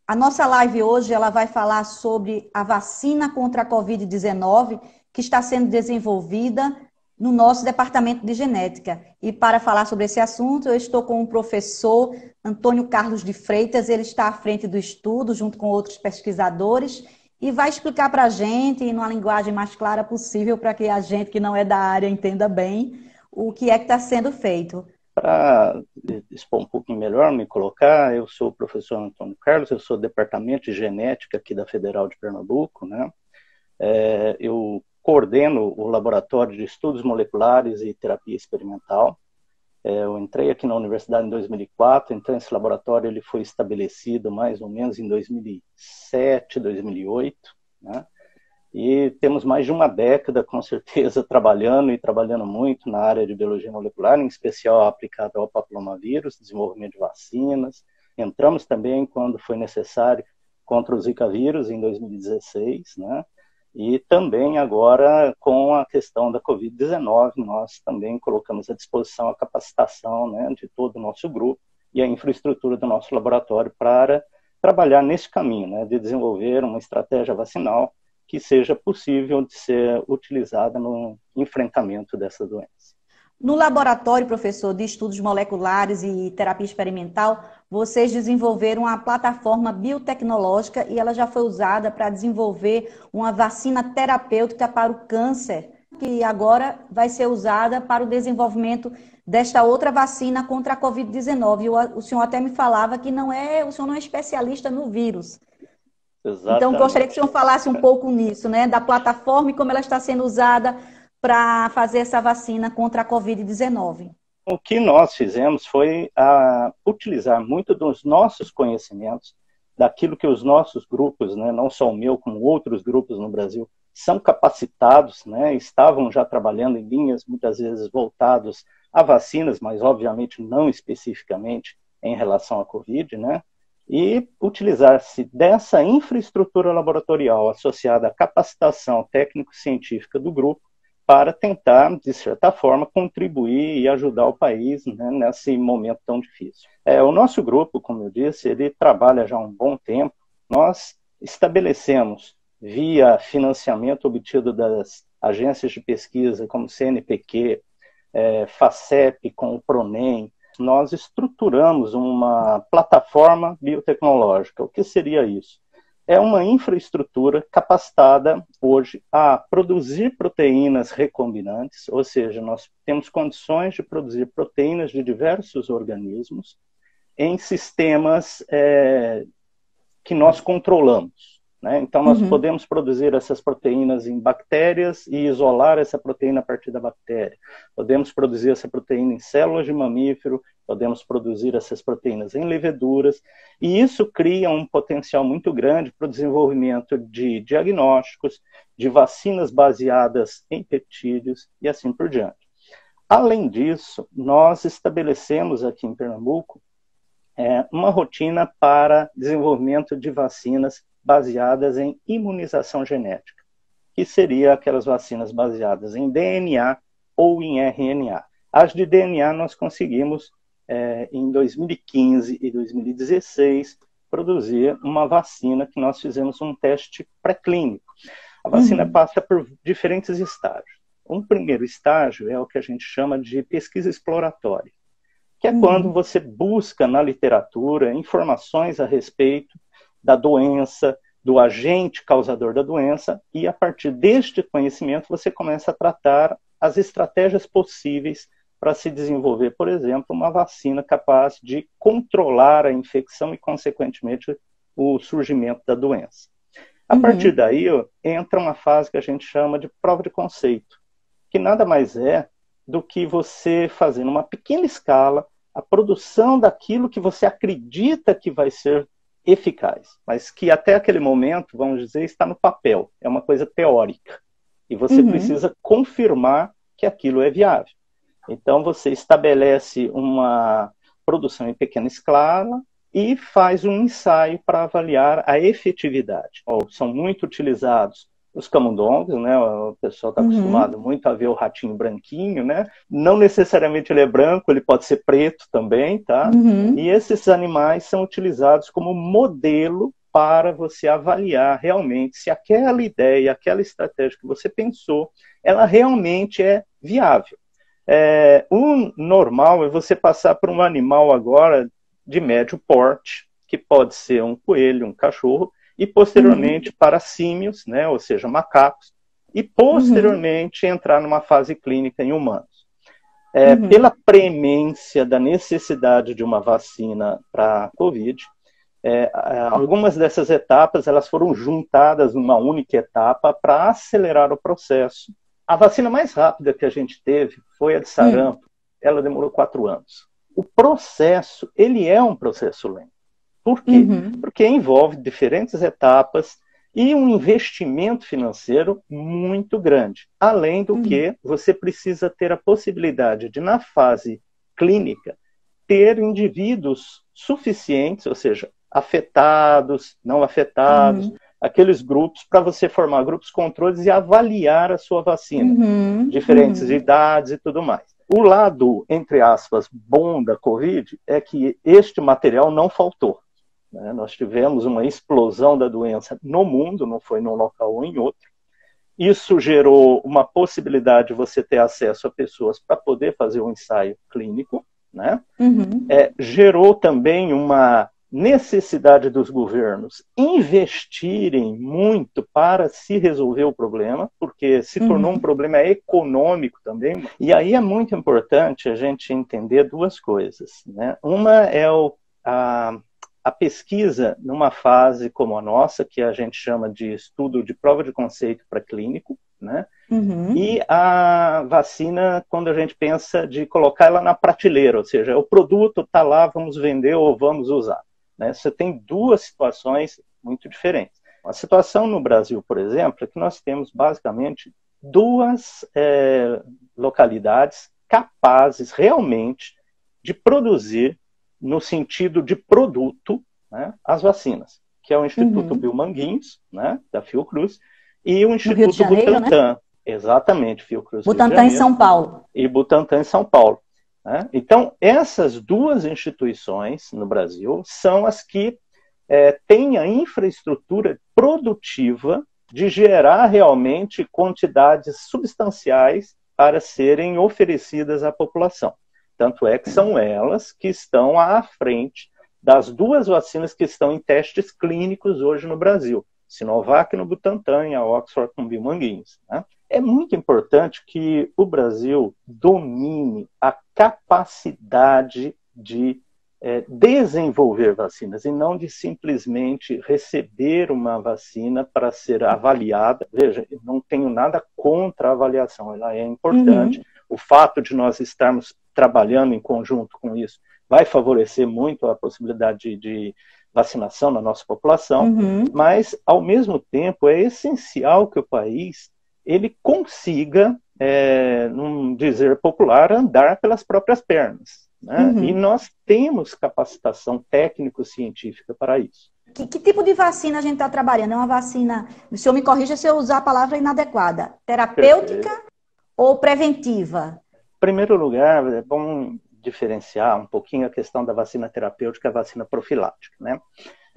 A nossa live hoje ela vai falar sobre a vacina contra a Covid-19 que está sendo desenvolvida no nosso departamento de genética. E para falar sobre esse assunto, eu estou com o professor Antônio Carlos de Freitas. Ele está à frente do estudo, junto com outros pesquisadores, e vai explicar para a gente, em uma linguagem mais clara possível, para que a gente que não é da área entenda bem o que é que está sendo feito. Para expor um pouquinho melhor, me colocar, eu sou o professor Antônio Carlos, eu sou do Departamento de Genética aqui da Federal de Pernambuco, né? Eu coordeno o Laboratório de Estudos Moleculares e Terapia Experimental. Eu entrei aqui na universidade em 2004, então esse laboratório ele foi estabelecido mais ou menos em 2007, 2008, né? E temos mais de uma década, com certeza, trabalhando muito na área de biologia molecular, em especial aplicada ao papilomavírus, desenvolvimento de vacinas. Entramos também, quando foi necessário, contra o Zika vírus, em 2016, né? E também agora, com a questão da Covid-19, nós também colocamos à disposição a capacitação, né, de todo o nosso grupo e a infraestrutura do nosso laboratório para trabalhar nesse caminho, né, de desenvolver uma estratégia vacinal que seja possível de ser utilizada no enfrentamento dessa doença. No laboratório, professor, de estudos moleculares e terapia experimental, vocês desenvolveram uma plataforma biotecnológica e ela já foi usada para desenvolver uma vacina terapêutica para o câncer, que agora vai ser usada para o desenvolvimento desta outra vacina contra a Covid-19. O senhor até me falava que o senhor não é especialista no vírus. Então, gostaria que o senhor falasse um pouco nisso, né, da plataforma e como ela está sendo usada para fazer essa vacina contra a Covid-19. O que nós fizemos foi utilizar muito dos nossos conhecimentos, daquilo que os nossos grupos, né, não só o meu, como outros grupos no Brasil, são capacitados, né, estavam já trabalhando em linhas muitas vezes voltados a vacinas, mas obviamente não especificamente em relação à Covid, né? E utilizar-se dessa infraestrutura laboratorial associada à capacitação técnico-científica do grupo para tentar, de certa forma, contribuir e ajudar o país, né, nesse momento tão difícil. O nosso grupo, como eu disse, ele trabalha já há um bom tempo. Nós estabelecemos, via financiamento obtido das agências de pesquisa, como CNPq, FACEP, com o PRONEM, nós estruturamos uma plataforma biotecnológica. O que seria isso? É uma infraestrutura capacitada hoje a produzir proteínas recombinantes, ou seja, nós temos condições de produzir proteínas de diversos organismos em sistemas que nós controlamos, né? Então, nós podemos produzir essas proteínas em bactérias e isolar essa proteína a partir da bactéria. Podemos produzir essa proteína em células de mamífero, podemos produzir essas proteínas em leveduras, e isso cria um potencial muito grande para o desenvolvimento de diagnósticos, de vacinas baseadas em peptídeos e assim por diante. Além disso, nós estabelecemos aqui em Pernambuco uma rotina para desenvolvimento de vacinas baseadas em imunização genética, que seria aquelas vacinas baseadas em DNA ou em RNA. As de DNA nós conseguimos, em 2015 e 2016, produzir uma vacina que nós fizemos um teste pré-clínico. A vacina passa por diferentes estágios. Um primeiro estágio é o que a gente chama de pesquisa exploratória, que é quando você busca na literatura informações a respeito da doença, do agente causador da doença, e a partir deste conhecimento você começa a tratar as estratégias possíveis para se desenvolver, por exemplo, uma vacina capaz de controlar a infecção e, consequentemente, o surgimento da doença. A partir daí, entra uma fase que a gente chama de prova de conceito, que nada mais é do que você fazer numa pequena escala a produção daquilo que você acredita que vai ser eficaz, mas que até aquele momento, vamos dizer, está no papel, é uma coisa teórica, e você precisa confirmar que aquilo é viável. Então você estabelece uma produção em pequena escala e faz um ensaio para avaliar a efetividade. São muito utilizados os camundongos, né? O pessoal está acostumado muito a ver o ratinho branquinho, né? Não necessariamente ele é branco, ele pode ser preto também, tá? E esses animais são utilizados como modelo para você avaliar realmente se aquela ideia, aquela estratégia que você pensou, ela realmente é viável. O normal é você passar por um animal agora de médio porte, que pode ser um coelho, um cachorro, e posteriormente para símios, né, ou seja, macacos, e posteriormente entrar numa fase clínica em humanos. Pela premência da necessidade de uma vacina para a Covid, algumas dessas etapas elas foram juntadas numa única etapa para acelerar o processo. A vacina mais rápida que a gente teve foi a de sarampo. Ela demorou 4 anos. O processo, ele é um processo lento. Por quê? Porque envolve diferentes etapas e um investimento financeiro muito grande. Além do que, você precisa ter a possibilidade de, na fase clínica, ter indivíduos suficientes, ou seja, afetados, não afetados, aqueles grupos para você formar grupos controles e avaliar a sua vacina, diferentes idades e tudo mais. O lado, entre aspas, bom da Covid é que este material não faltou. Né? Nós tivemos uma explosão da doença no mundo, não foi num local ou em outro. Isso gerou uma possibilidade de você ter acesso a pessoas para poder fazer um ensaio clínico, né? Gerou também uma necessidade dos governos investirem muito para se resolver o problema, porque se tornou um problema econômico também. E aí é muito importante a gente entender 2 coisas, né? Uma é a pesquisa numa fase como a nossa, que a gente chama de estudo de prova de conceito para clínico, né? E a vacina, quando a gente pensa de colocar ela na prateleira, ou seja, o produto está lá, vamos vender ou vamos usar. Né? Você tem 2 situações muito diferentes. A situação no Brasil, por exemplo, é que nós temos basicamente 2 localidades capazes realmente de produzir, no sentido de produto, né, as vacinas, que é o Instituto Biomanguinhos, né, da Fiocruz, e o Instituto Butantan. Né? Exatamente, Fiocruz. Butantan em São Paulo. E Butantan em São Paulo. Né? Então, essas 2 instituições no Brasil são as que têm a infraestrutura produtiva de gerar realmente quantidades substanciais para serem oferecidas à população. Tanto é que são elas que estão à frente das 2 vacinas que estão em testes clínicos hoje no Brasil. Sinovac no Butantan e a Oxford com Biomanguinhos. Né? É muito importante que o Brasil domine a capacidade de desenvolver vacinas e não de simplesmente receber uma vacina para ser avaliada. Veja, eu não tenho nada contra a avaliação, ela é importante. O fato de nós estarmos trabalhando em conjunto com isso vai favorecer muito a possibilidade de vacinação na nossa população, mas, ao mesmo tempo, é essencial que o país ele consiga, num dizer popular, andar pelas próprias pernas. Né? E nós temos capacitação técnico-científica para isso. Que tipo de vacina a gente está trabalhando? É uma vacina, o senhor me corrija se eu usar a palavra inadequada, terapêutica ou preventiva? Em primeiro lugar, é bom diferenciar um pouquinho a questão da vacina terapêutica e a vacina profilática. Né?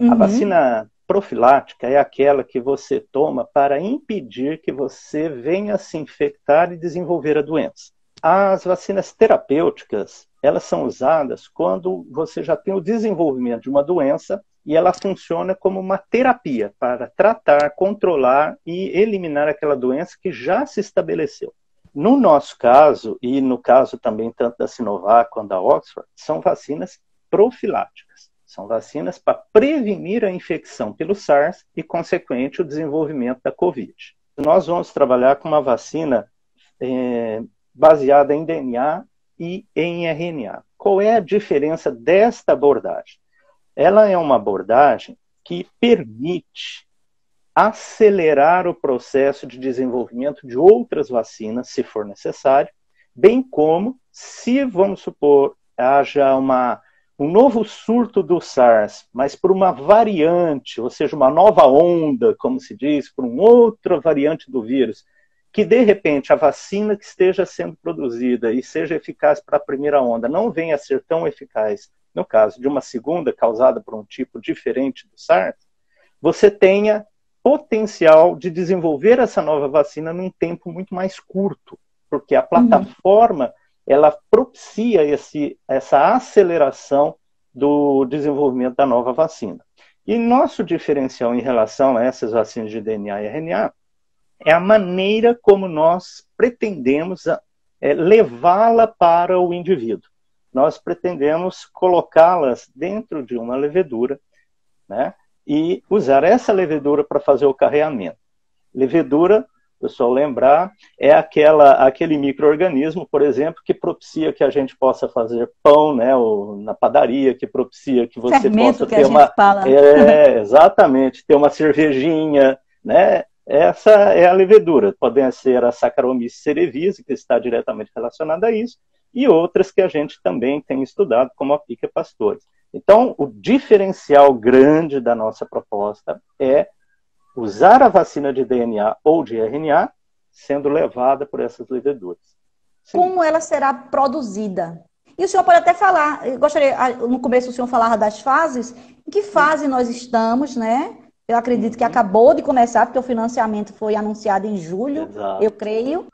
A vacina profilática é aquela que você toma para impedir que você venha se infectar e desenvolver a doença. As vacinas terapêuticas, elas são usadas quando você já tem o desenvolvimento de uma doença e ela funciona como uma terapia para tratar, controlar e eliminar aquela doença que já se estabeleceu. No nosso caso, e no caso também tanto da Sinovac quanto da Oxford, são vacinas profiláticas. São vacinas para prevenir a infecção pelo SARS e, consequente, o desenvolvimento da Covid. Nós vamos trabalhar com uma vacina baseada em DNA e em RNA. Qual é a diferença desta abordagem? Ela é uma abordagem que permite acelerar o processo de desenvolvimento de outras vacinas, se for necessário, bem como, se, vamos supor, haja um novo surto do SARS, mas por uma variante, ou seja, uma nova onda, como se diz, por uma outra variante do vírus, que de repente a vacina que esteja sendo produzida e seja eficaz para a primeira onda não venha a ser tão eficaz, no caso de uma segunda causada por um tipo diferente do SARS, você tenha potencial de desenvolver essa nova vacina num tempo muito mais curto, porque a plataforma ela propicia essa aceleração do desenvolvimento da nova vacina. E nosso diferencial em relação a essas vacinas de DNA e RNA é a maneira como nós pretendemos levá-la para o indivíduo. Nós pretendemos colocá-las dentro de uma levedura, né, e usar essa levedura para fazer o carreamento. Levedura, pessoal lembrar, é aquele micro-organismo, por exemplo, que propicia que a gente possa fazer pão, né, ou na padaria, que propicia que você fermento possa que ter a gente fala. exatamente, ter uma cervejinha, né? Essa é a levedura. Podem ser a Saccharomyces cerevisiae, que está diretamente relacionada a isso, e outras que a gente também tem estudado, como a Pichia pastoris. Então, o diferencial grande da nossa proposta é usar a vacina de DNA ou de RNA sendo levada por essas leveduras. Sim. Como ela será produzida? E o senhor pode até falar, eu gostaria, no começo o senhor falava das fases, em que fase nós estamos, né? Eu acredito que acabou de começar, porque o financiamento foi anunciado em julho, exato, eu creio.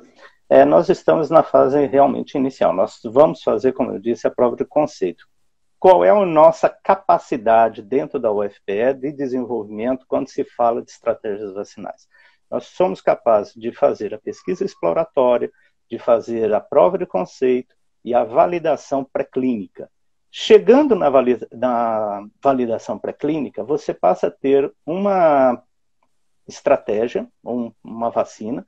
Nós estamos na fase realmente inicial. Nós vamos fazer, como eu disse, a prova de conceito. Qual é a nossa capacidade dentro da UFPE de desenvolvimento quando se fala de estratégias vacinais? Nós somos capazes de fazer a pesquisa exploratória, de fazer a prova de conceito e a validação pré-clínica. Chegando na validação pré-clínica, você passa a ter uma estratégia, uma vacina,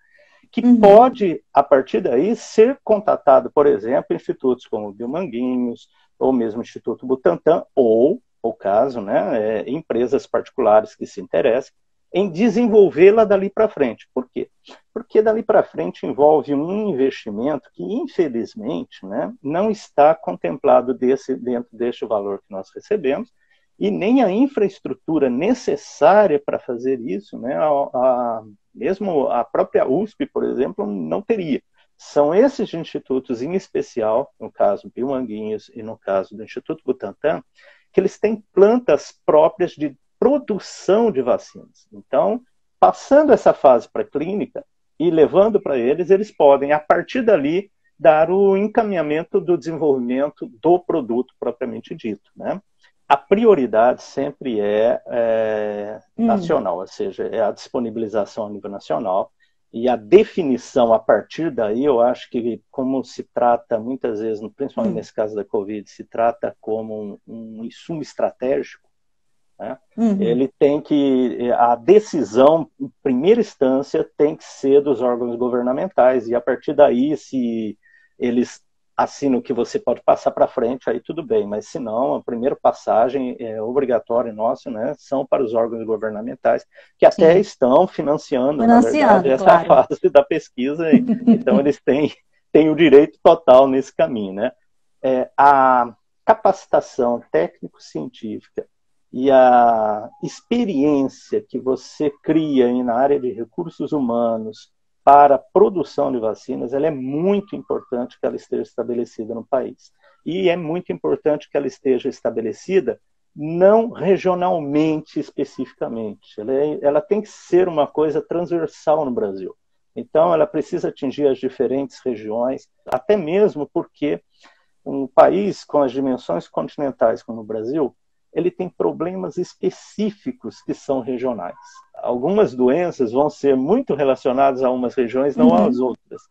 que pode, a partir daí, ser contatado, por exemplo, institutos como o Biomanguinhos, ou mesmo o Instituto Butantan, ou, o caso, né, empresas particulares que se interessam em desenvolvê-la dali para frente. Por quê? Porque dali para frente envolve um investimento que, infelizmente, né, não está contemplado dentro deste valor que nós recebemos, e nem a infraestrutura necessária para fazer isso, né, mesmo a própria USP, por exemplo, não teria. São esses institutos, em especial, no caso do Biomanguinhos e no caso do Instituto Butantan, que eles têm plantas próprias de produção de vacinas. Então, passando essa fase pré-clínica e levando para eles, eles podem, a partir dali, dar o encaminhamento do desenvolvimento do produto propriamente dito, né? A prioridade sempre é nacional, ou seja, é a disponibilização a nível nacional. E a definição a partir daí, eu acho que como se trata muitas vezes, principalmente nesse caso da Covid, se trata como um insumo estratégico, né? Ele tem que, a decisão, em primeira instância, tem que ser dos órgãos governamentais, e a partir daí, se eles assinam que você pode passar para frente, aí tudo bem, mas se não, a primeira passagem é obrigatória nossa, né, são para os órgãos governamentais, que até estão financiando, na verdade, essa fase da pesquisa, então eles têm o direito total nesse caminho, né? A capacitação técnico-científica e a experiência que você cria na área de recursos humanos para a produção de vacinas, ela é muito importante que ela esteja estabelecida no país. E é muito importante que ela esteja estabelecida não regionalmente especificamente. Ela tem que ser uma coisa transversal no Brasil. Então, ela precisa atingir as diferentes regiões, até mesmo porque um país com as dimensões continentais como o Brasil, ele tem problemas específicos que são regionais. Algumas doenças vão ser muito relacionadas a umas regiões, não às outras.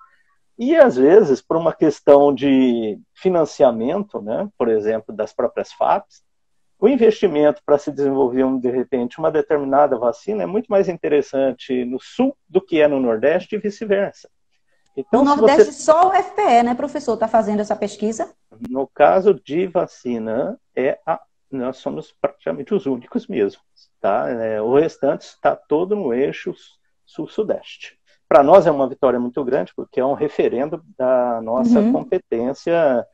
E, às vezes, por uma questão de financiamento, né, por exemplo, das próprias FAPs, o investimento para se desenvolver, de repente, uma determinada vacina é muito mais interessante no Sul do que é no Nordeste e vice-versa. Então, no Nordeste, só o FPE, né, professor, está fazendo essa pesquisa? No caso de vacina, nós somos praticamente os únicos mesmo. Tá? O restante está todo no eixo sul-sudeste. Para nós é uma vitória muito grande, porque é um referendo da nossa competência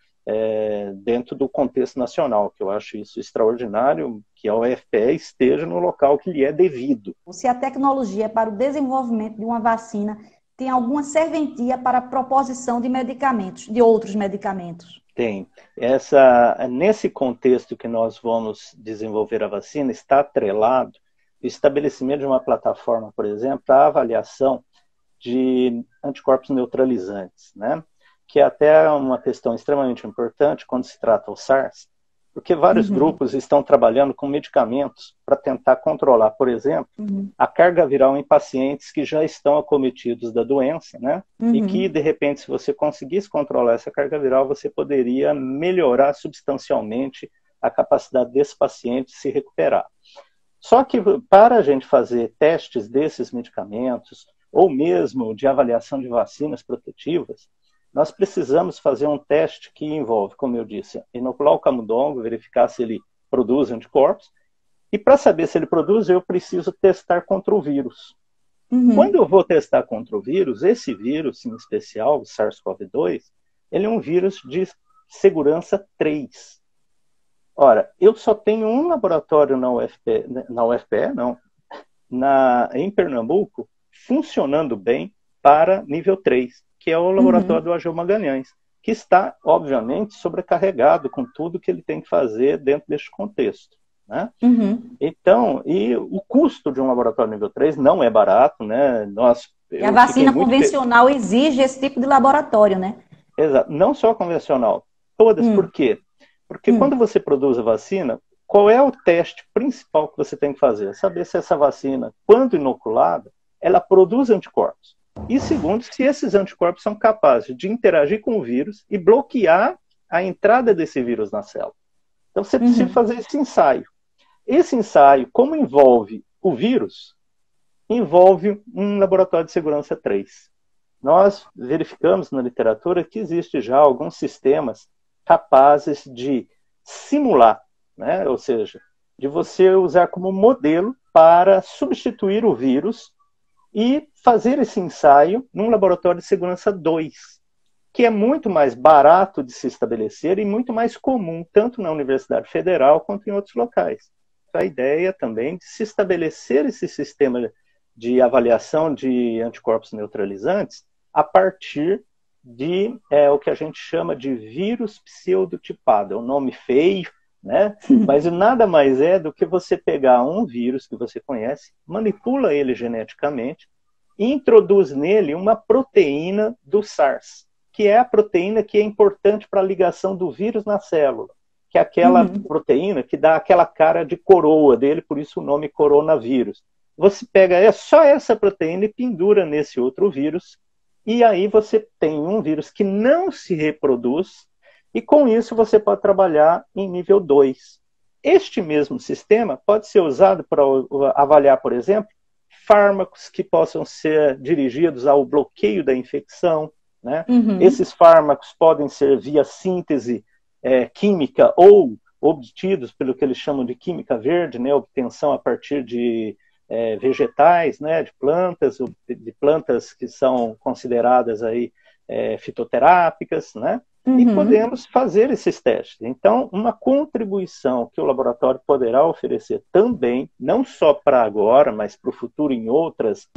dentro do contexto nacional, que eu acho isso extraordinário, que a UFPE esteja no local que lhe é devido. Se a tecnologia para o desenvolvimento de uma vacina tem alguma serventia para a proposição de medicamentos, de outros medicamentos? Tem. Nesse contexto que nós vamos desenvolver a vacina, está atrelado o estabelecimento de uma plataforma, por exemplo, para a avaliação de anticorpos neutralizantes, né? Que é até uma questão extremamente importante quando se trata do SARS, porque vários grupos estão trabalhando com medicamentos para tentar controlar, por exemplo, a carga viral em pacientes que já estão acometidos da doença, né? E que, de repente, se você conseguisse controlar essa carga viral, você poderia melhorar substancialmente a capacidade desse paciente se recuperar. Só que para a gente fazer testes desses medicamentos, ou mesmo de avaliação de vacinas protetivas, nós precisamos fazer um teste que envolve, como eu disse, inocular o camundongo, verificar se ele produz anticorpos, e para saber se ele produz, eu preciso testar contra o vírus. Quando eu vou testar contra o vírus, esse vírus, em especial, o SARS-CoV-2, ele é um vírus de segurança 3. Ora, eu só tenho um laboratório em Pernambuco, funcionando bem para nível 3, que é o laboratório do Ageu Magalhães, que está, obviamente, sobrecarregado com tudo que ele tem que fazer dentro deste contexto, né? Então, e o custo de um laboratório nível 3 não é barato, né? E a vacina convencional exige esse tipo de laboratório, né? Exato, não só convencional, todas. Por quê? Porque quando você produz a vacina, qual é o teste principal que você tem que fazer? Saber se essa vacina, quando inoculada, ela produz anticorpos. E segundo, se esses anticorpos são capazes de interagir com o vírus e bloquear a entrada desse vírus na célula. Então você precisa fazer esse ensaio. Esse ensaio, como envolve o vírus, envolve um laboratório de segurança 3. Nós verificamos na literatura que existe já alguns sistemas capazes de simular, né? Ou seja, de você usar como modelo para substituir o vírus e fazer esse ensaio num laboratório de segurança 2, que é muito mais barato de se estabelecer e muito mais comum, tanto na Universidade Federal quanto em outros locais. A ideia também de se estabelecer esse sistema de avaliação de anticorpos neutralizantes a partir de o que a gente chama de vírus pseudotipado. É um nome feio, né? Mas nada mais é do que você pegar um vírus que você conhece, manipula ele geneticamente e introduz nele uma proteína do SARS, que é a proteína que é importante para a ligação do vírus na célula, que é aquela proteína que dá aquela cara de coroa dele, por isso o nome coronavírus. Você pega só essa proteína e pendura nesse outro vírus, e aí você tem um vírus que não se reproduz, e com isso você pode trabalhar em nível 2. Este mesmo sistema pode ser usado para avaliar, por exemplo, fármacos que possam ser dirigidos ao bloqueio da infecção, né? Esses fármacos podem ser via síntese química ou obtidos pelo que eles chamam de química verde, né? Obtenção a partir de vegetais, né? De plantas que são consideradas aí, fitoterápicas, né? E podemos fazer esses testes. Então, uma contribuição que o laboratório poderá oferecer também, não só para agora, mas para o futuro em outras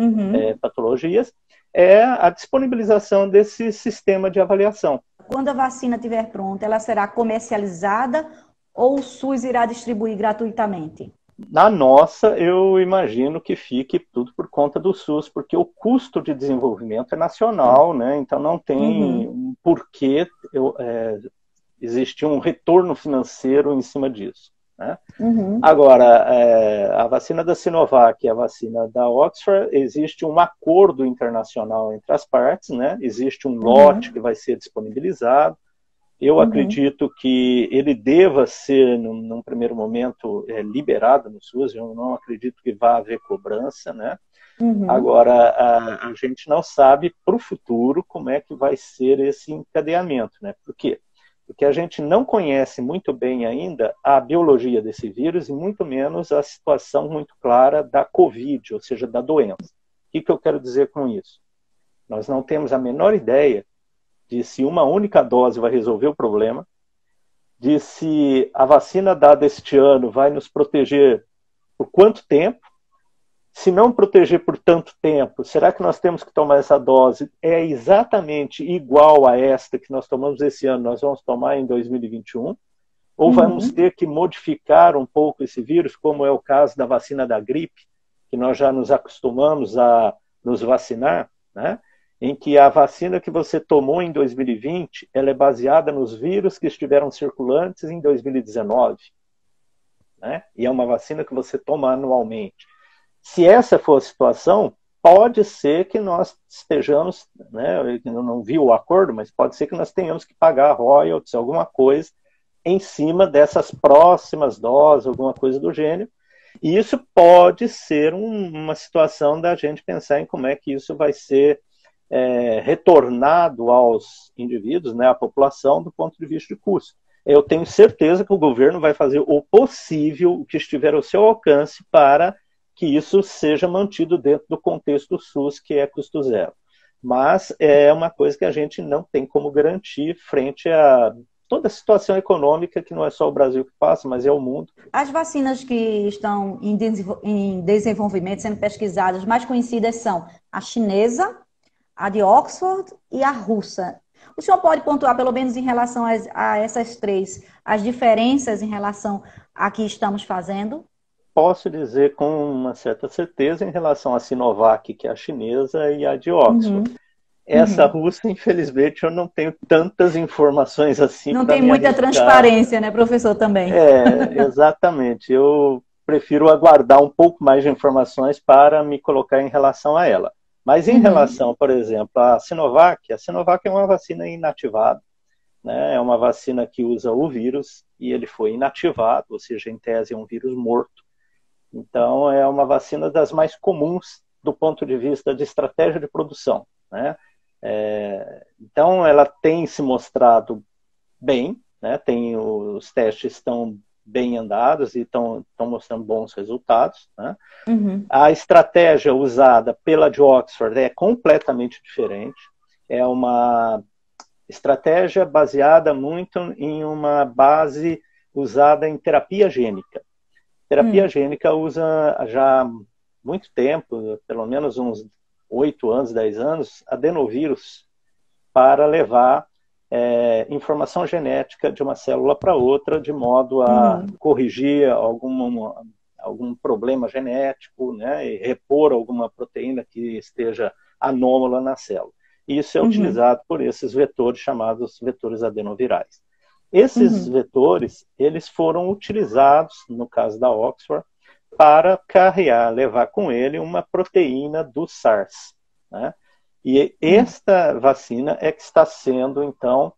patologias, é a disponibilização desse sistema de avaliação. Quando a vacina estiver pronta, ela será comercializada ou o SUS irá distribuir gratuitamente? Na nossa, eu imagino que fique tudo por conta do SUS, porque o custo de desenvolvimento é nacional, né? Então não tem por que existir um retorno financeiro em cima disso, né? Agora, a vacina da Sinovac e a vacina da Oxford, existe um acordo internacional entre as partes, né? Existe um lote que vai ser disponibilizado. Eu acredito que ele deva ser, num primeiro momento, liberado no SUS. Eu não acredito que vá haver cobrança, né? Agora, a gente não sabe para o futuro como é que vai ser esse encadeamento, né? Por quê? Porque a gente não conhece muito bem ainda a biologia desse vírus e muito menos a situação muito clara da Covid, ou seja, da doença. O que eu quero dizer com isso? Nós não temos a menor ideia de se uma única dose vai resolver o problema, de se a vacina dada este ano vai nos proteger por quanto tempo. Se não proteger por tanto tempo, será que nós temos que tomar essa dose? É exatamente igual a esta que nós tomamos esse ano, nós vamos tomar em 2021? Ou vamos ter que modificar um pouco esse vírus, como é o caso da vacina da gripe, que nós já nos acostumamos a nos vacinar, né? Em que a vacina que você tomou em 2020, ela é baseada nos vírus que estiveram circulantes em 2019, né? E é uma vacina que você toma anualmente. Se essa for a situação, pode ser que nós estejamos, né, eu não vi o acordo, mas pode ser que nós tenhamos que pagar royalties, alguma coisa, em cima dessas próximas doses, alguma coisa do gênero. E isso pode ser uma situação da gente pensar em como é que isso vai ser retornado aos indivíduos, né, à população, do ponto de vista de custo. Eu tenho certeza que o governo vai fazer o possível, o que estiver ao seu alcance, para que isso seja mantido dentro do contexto do SUS, que é custo zero. Mas é uma coisa que a gente não tem como garantir frente a toda a situação econômica, que não é só o Brasil que passa, mas é o mundo. As vacinas que estão em desenvolvimento, sendo pesquisadas, mais conhecidas são a chinesa, a de Oxford e a russa. O senhor pode pontuar, pelo menos em relação a essas três, as diferenças em relação a que estamos fazendo? Posso dizer com uma certa certeza em relação à Sinovac, que é a chinesa, e a de Oxford. Essa russa, infelizmente, eu não tenho tantas informações assim. Não tem muita transparência, né, professor, também? Exatamente. Eu prefiro aguardar um pouco mais de informações para me colocar em relação a ela. Mas em relação, por exemplo, à Sinovac, a Sinovac é uma vacina inativada, né? É uma vacina que usa o vírus e ele foi inativado, ou seja, em tese é um vírus morto. Então, é uma vacina das mais comuns do ponto de vista de estratégia de produção, né? Então, ela tem se mostrado bem, né? Os testes estão bem andados e estão mostrando bons resultados, né? A estratégia usada pela de Oxford é completamente diferente. É uma estratégia baseada muito em uma base usada em terapia gênica. Terapia gênica usa já há muito tempo, pelo menos uns 8 anos, 10 anos, adenovírus para levar informação genética de uma célula para outra, de modo a corrigir algum problema genético, né, e repor alguma proteína que esteja anômala na célula. Isso é utilizado por esses vetores chamados vetores adenovirais. Esses vetores, eles foram utilizados, no caso da Oxford, para levar com ele uma proteína do SARS, né? E esta vacina é que está sendo, então,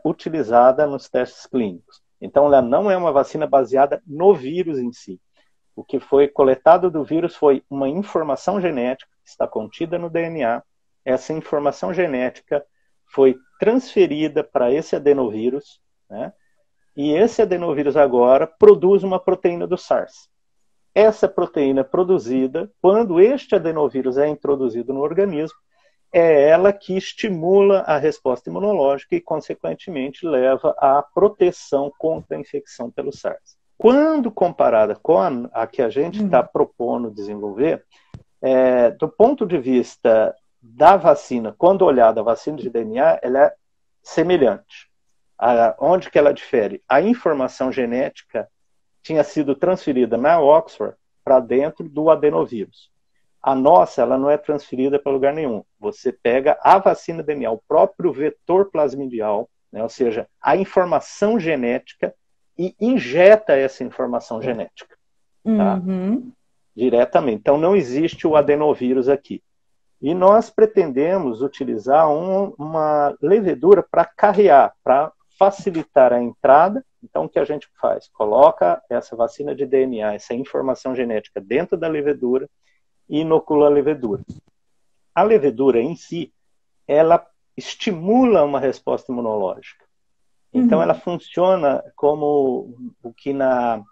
utilizada nos testes clínicos. Então, ela não é uma vacina baseada no vírus em si. O que foi coletado do vírus foi uma informação genética que está contida no DNA. Essa informação genética foi transferida para esse adenovírus, né? E esse adenovírus agora produz uma proteína do SARS. Essa proteína produzida, quando este adenovírus é introduzido no organismo, é ela que estimula a resposta imunológica e, consequentemente, leva à proteção contra a infecção pelo SARS. Quando comparada com a que a gente está propondo desenvolver, do ponto de vista da vacina, quando olhada a vacina de DNA, ela é semelhante. Onde que ela difere? A informação genética tinha sido transferida na Oxford para dentro do adenovírus. A nossa, ela não é transferida para lugar nenhum. Você pega a vacina DNA, o próprio vetor plasmidial, né, ou seja, a informação genética, e injeta essa informação genética. Tá? Diretamente. Então, não existe o adenovírus aqui. E nós pretendemos utilizar uma levedura para carrear, para facilitar a entrada. Então, o que a gente faz? Coloca essa vacina de DNA, essa informação genética dentro da levedura e inocula a levedura. A levedura em si, ela estimula uma resposta imunológica. Então, ela funciona como o que na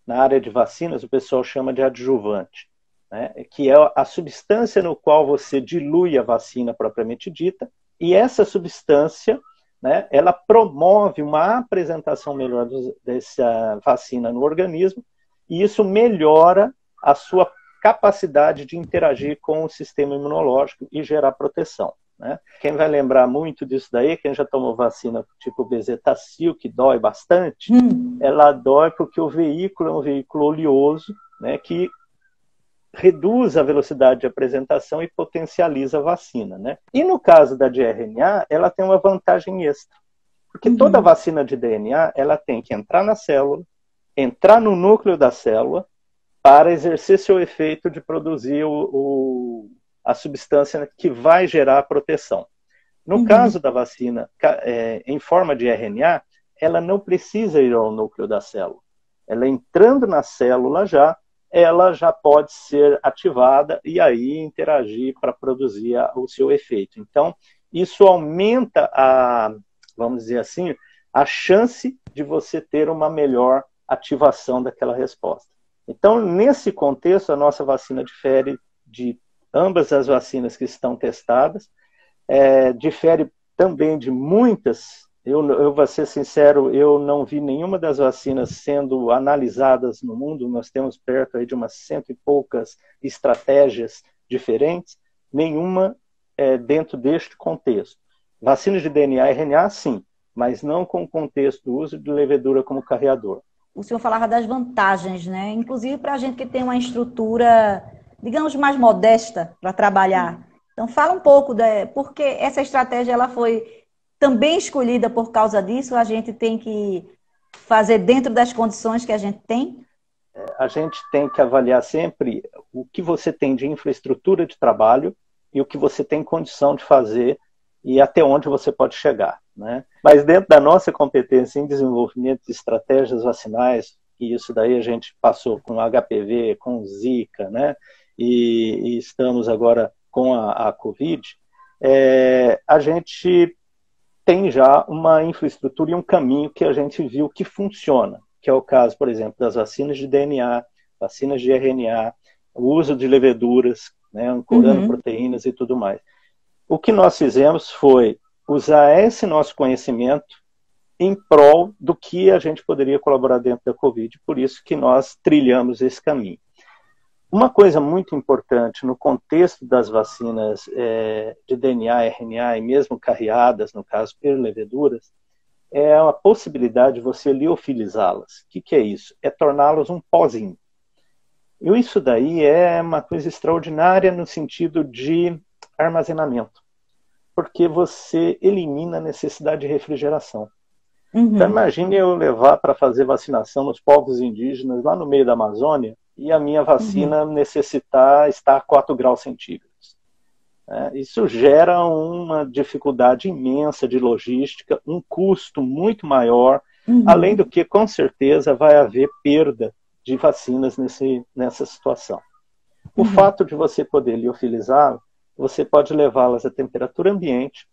área de vacinas o pessoal chama de adjuvante, né? Que é a substância no qual você dilui a vacina propriamente dita, e essa substância né, ela promove uma apresentação melhor dessa vacina no organismo, e isso melhora a sua capacidade de interagir com o sistema imunológico e gerar proteção, né? Quem vai lembrar muito disso daí, quem já tomou vacina tipo bezetacil, que dói bastante, ela dói porque o veículo é um veículo oleoso, né, que reduz a velocidade de apresentação e potencializa a vacina, né? E no caso da de RNA, ela tem uma vantagem extra, porque toda vacina de DNA, ela tem que entrar na célula, entrar no núcleo da célula, para exercer seu efeito de produzir a substância que vai gerar a proteção. No caso da vacina em forma de RNA, ela não precisa ir ao núcleo da célula. Ela entrando na célula ela já pode ser ativada e aí interagir para produzir o seu efeito. Então, isso aumenta vamos dizer assim, a chance de você ter uma melhor ativação daquela resposta. Então, nesse contexto, a nossa vacina difere de ambas as vacinas que estão testadas, difere também de muitas. Eu vou ser sincero, eu não vi nenhuma das vacinas sendo analisadas no mundo. Nós temos perto aí de umas 100 e poucas estratégias diferentes, nenhuma dentro deste contexto. Vacinas de DNA e RNA, sim, mas não com o contexto do uso de levedura como carreador. O senhor falava das vantagens, né? Inclusive para a gente que tem uma estrutura, digamos, mais modesta para trabalhar. Então, fala um pouco porque essa estratégia ela foi também escolhida por causa disso. A gente tem que fazer dentro das condições que a gente tem. A gente tem que avaliar sempre o que você tem de infraestrutura de trabalho e o que você tem condição de fazer e até onde você pode chegar, né? Mas dentro da nossa competência em desenvolvimento de estratégias vacinais, e isso daí a gente passou com HPV, com Zika, né? E estamos agora com a Covid, a gente tem já uma infraestrutura e um caminho que a gente viu que funciona, que é o caso, por exemplo, das vacinas de DNA, vacinas de RNA, o uso de leveduras, né, ancorando proteínas e tudo mais. O que nós fizemos foi usar esse nosso conhecimento em prol do que a gente poderia colaborar dentro da Covid, por isso que nós trilhamos esse caminho. Uma coisa muito importante no contexto das vacinas de DNA, RNA e mesmo carreadas, no caso por leveduras, é a possibilidade de você liofilizá-las. O que é isso? É torná-las um pozinho. E isso daí é uma coisa extraordinária no sentido de armazenamento, porque você elimina a necessidade de refrigeração. Então imagine eu levar para fazer vacinação nos povos indígenas lá no meio da Amazônia e a minha vacina necessitar estar a 4 graus centígrados. Isso gera uma dificuldade imensa de logística, um custo muito maior, além do que com certeza vai haver perda de vacinas nessa situação. O fato de você poder liofilizá-las, você pode levá-las à temperatura ambiente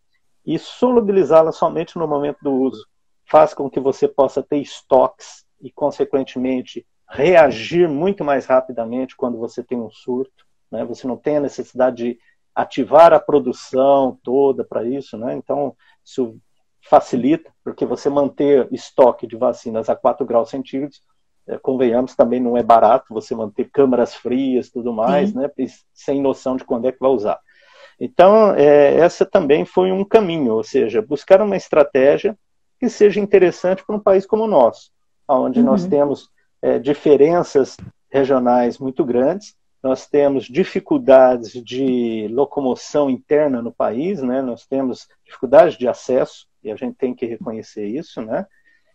e solubilizá-las somente no momento do uso. Faz com que você possa ter estoques e, consequentemente, reagir muito mais rapidamente quando você tem um surto, né? Você não tem a necessidade de ativar a produção toda para isso, né? Então, isso facilita, porque você manter estoque de vacinas a 4 graus centígrados, convenhamos, também não é barato você manter câmaras frias e tudo mais, né? Sem noção de quando é que vai usar. Então, essa também foi um caminho, ou seja, buscar uma estratégia que seja interessante para um país como o nosso, onde nós temos diferenças regionais muito grandes, nós temos dificuldades de locomoção interna no país, né? Nós temos dificuldades de acesso, e a gente tem que reconhecer isso, né?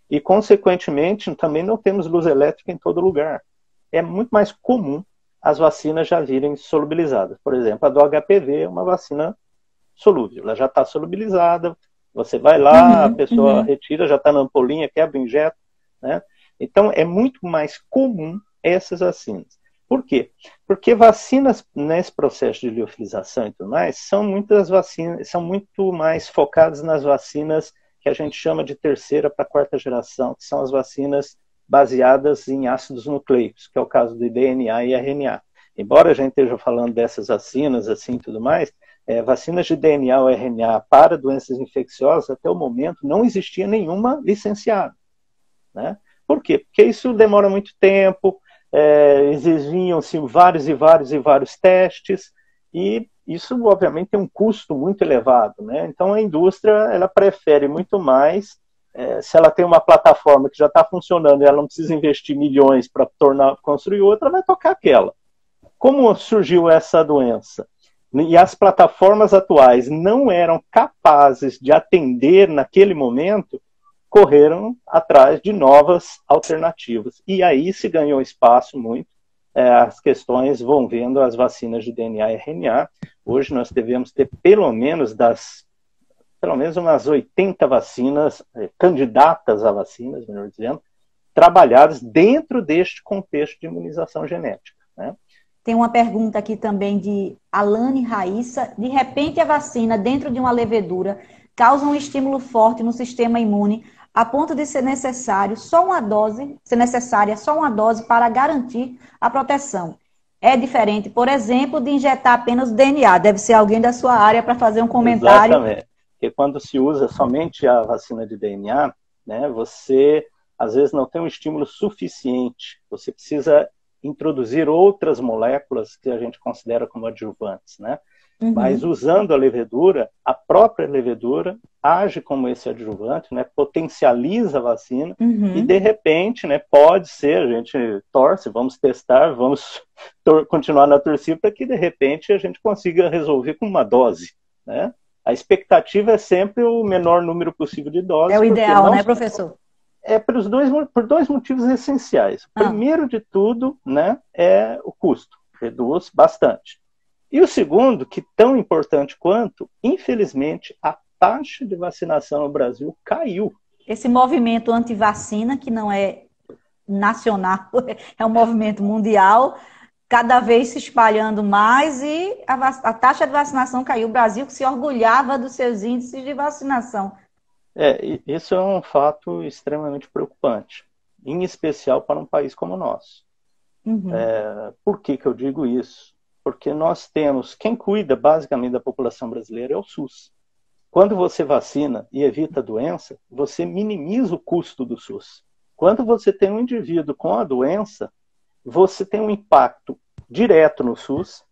E, consequentemente, também não temos luz elétrica em todo lugar. É muito mais comum as vacinas já virem solubilizadas. Por exemplo, a do HPV é uma vacina solúvel, ela já está solubilizada, você vai lá, a pessoa retira, já está na ampolinha, quebra, injeta, né? Então, é muito mais comum essas vacinas. Por quê? Porque vacinas nesse processo de liofilização e tudo mais, são muitas vacinas, são muito mais focadas nas vacinas que a gente chama de terceira para quarta geração, que são as vacinas baseadas em ácidos nucleicos, que é o caso de DNA e RNA. Embora a gente esteja falando dessas vacinas assim e tudo mais, vacinas de DNA ou RNA para doenças infecciosas, até o momento, não existia nenhuma licenciada. Né? Por quê? Porque isso demora muito tempo, exigiam-se vários e vários e vários testes, e isso, obviamente, tem um custo muito elevado. Né? Então, a indústria ela prefere muito mais, se ela tem uma plataforma que já está funcionando e ela não precisa investir milhões para construir outra, vai tocar aquela. Como surgiu essa doença? E as plataformas atuais não eram capazes de atender naquele momento, correram atrás de novas alternativas. E aí se ganhou espaço muito, as questões vão vendo as vacinas de DNA e RNA. Hoje nós devemos ter pelo menos umas 80 vacinas, candidatas a vacinas, melhor dizendo, trabalhadas dentro deste contexto de imunização genética. Né? Tem uma pergunta aqui também de Alane Raíssa. De repente, a vacina dentro de uma levedura causa um estímulo forte no sistema imune a ponto de ser necessária só uma dose para garantir a proteção. É diferente, por exemplo, de injetar apenas o DNA. Deve ser alguém da sua área para fazer um comentário. Exatamente. Porque quando se usa somente a vacina de DNA, né, você às vezes não tem um estímulo suficiente. Você precisa introduzir outras moléculas que a gente considera como adjuvantes, né? Uhum. Mas usando a levedura, a própria levedura age como esse adjuvante, né? Potencializa a vacina e, de repente, né, pode ser, a gente torce, vamos testar, vamos continuar na torcida para que, de repente, a gente consiga resolver com uma dose, né? A expectativa é sempre o menor número possível de doses. É o ideal, né, professor? Por dois motivos essenciais. O primeiro de tudo, né, é o custo, reduz bastante. E o segundo, que tão importante quanto, infelizmente, a taxa de vacinação no Brasil caiu. Esse movimento anti-vacina, que não é nacional, é um movimento mundial, cada vez se espalhando mais, e a taxa de vacinação caiu. O Brasil que se orgulhava dos seus índices de vacinação. Isso é um fato extremamente preocupante, em especial para um país como o nosso. Uhum. Por que eu digo isso? Porque nós temos, quem cuida basicamente da população brasileira é o SUS. Quando você vacina e evita a doença, você minimiza o custo do SUS. Quando você tem um indivíduo com a doença, você tem um impacto direto no SUS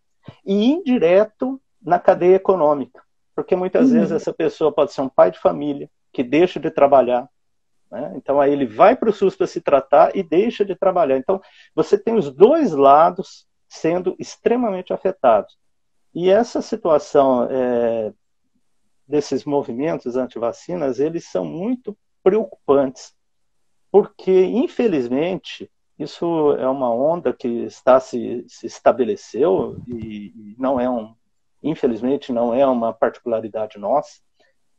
e indireto na cadeia econômica. Porque muitas vezes essa pessoa pode ser um pai de família que deixa de trabalhar, né? Então aí ele vai para o SUS para se tratar e deixa de trabalhar. Então você tem os dois lados sendo extremamente afetados. E essa situação desses movimentos anti-vacinas, eles são muito preocupantes, porque, infelizmente, isso é uma onda que se estabeleceu e não infelizmente, não é uma particularidade nossa.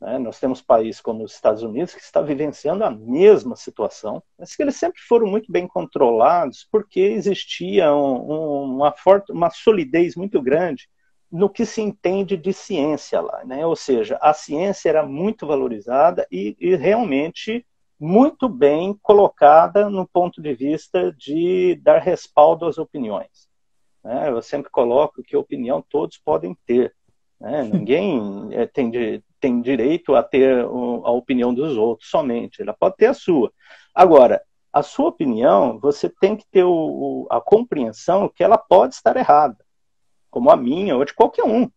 Né? Nós temos países como os Estados Unidos que está vivenciando a mesma situação, mas que eles sempre foram muito bem controlados porque existia uma solidez muito grande no que se entende de ciência lá, né? Ou seja, a ciência era muito valorizada e realmente muito bem colocada no ponto de vista de dar respaldo às opiniões. Né? Eu sempre coloco que opinião todos podem ter. Né? Ninguém tem direito a ter a opinião dos outros somente. Ela pode ter a sua. Agora, a sua opinião, você tem que ter a compreensão que ela pode estar errada, como a minha ou de qualquer um.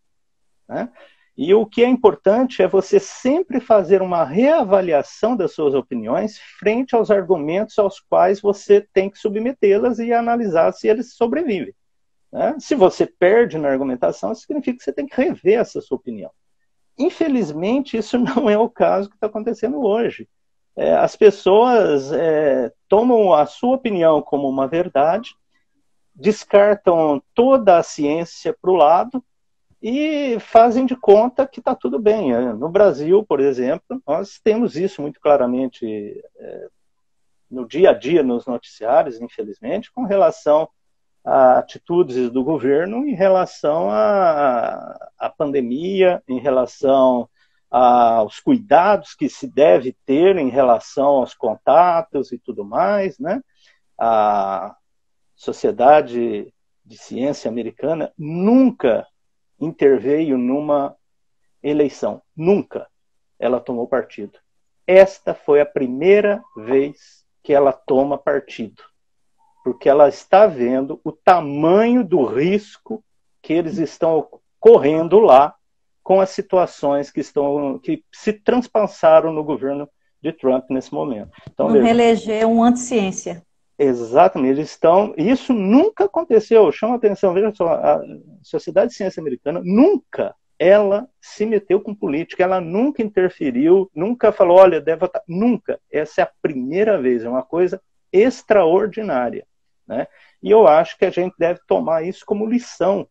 Né? E o que é importante é você sempre fazer uma reavaliação das suas opiniões frente aos argumentos aos quais você tem que submetê-las e analisar se eles sobrevivem. Né? Se você perde na argumentação, significa que você tem que rever essa sua opinião. Infelizmente, isso não é o caso que está acontecendo hoje. As pessoas tomam a sua opinião como uma verdade, descartam toda a ciência para o lado e fazem de conta que está tudo bem. No Brasil, por exemplo, nós temos isso muito claramente no dia a dia, nos noticiários, infelizmente, com relação a atitudes do governo em relação à pandemia, em relação aos cuidados que se deve ter em relação aos contatos e tudo mais, né? A Sociedade de Ciência Americana nunca interveio numa eleição. Nunca ela tomou partido. Esta foi a primeira vez que ela toma partido, porque ela está vendo o tamanho do risco que eles estão correndo lá com as situações que se transpassaram no governo de Trump nesse momento. Então, não reeleger um anti-ciência. Exatamente, eles estão. Isso nunca aconteceu. Chama a atenção, veja só, a Sociedade de Ciência Americana nunca ela se meteu com política, ela nunca interferiu, nunca falou, olha, deve votar. Nunca. Essa é a primeira vez, é uma coisa extraordinária, né? E eu acho que a gente deve tomar isso como lição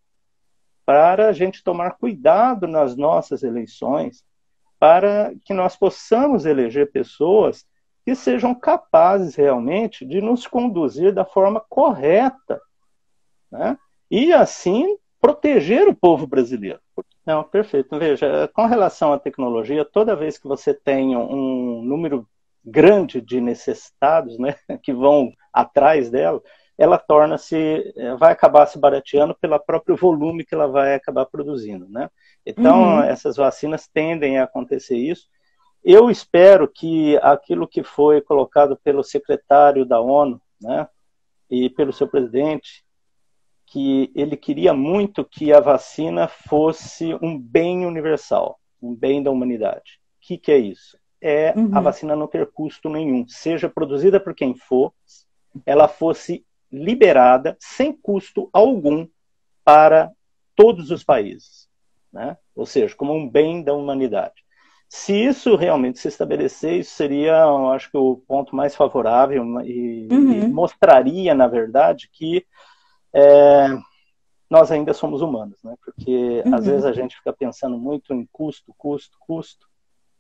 para a gente tomar cuidado nas nossas eleições, para que nós possamos eleger pessoas que sejam capazes realmente de nos conduzir da forma correta, né? E assim proteger o povo brasileiro. Não, perfeito. Veja, com relação à tecnologia, toda vez que você tem um número grande de necessitados, né, que vão atrás dela, ela vai acabar se barateando pelo próprio volume que ela vai acabar produzindo, né? Então, essas vacinas tendem a acontecer isso. Eu espero que aquilo que foi colocado pelo secretário da ONU, né, e pelo seu presidente, que ele queria muito que a vacina fosse um bem universal, um bem da humanidade. O que é isso? É a vacina não ter custo nenhum, seja produzida por quem for, ela fosse liberada sem custo algum para todos os países, né? Ou seja, como um bem da humanidade. Se isso realmente se estabelecer, isso seria, eu acho que o ponto mais favorável e mostraria, na verdade, que nós ainda somos humanos, né? Porque às vezes a gente fica pensando muito em custo,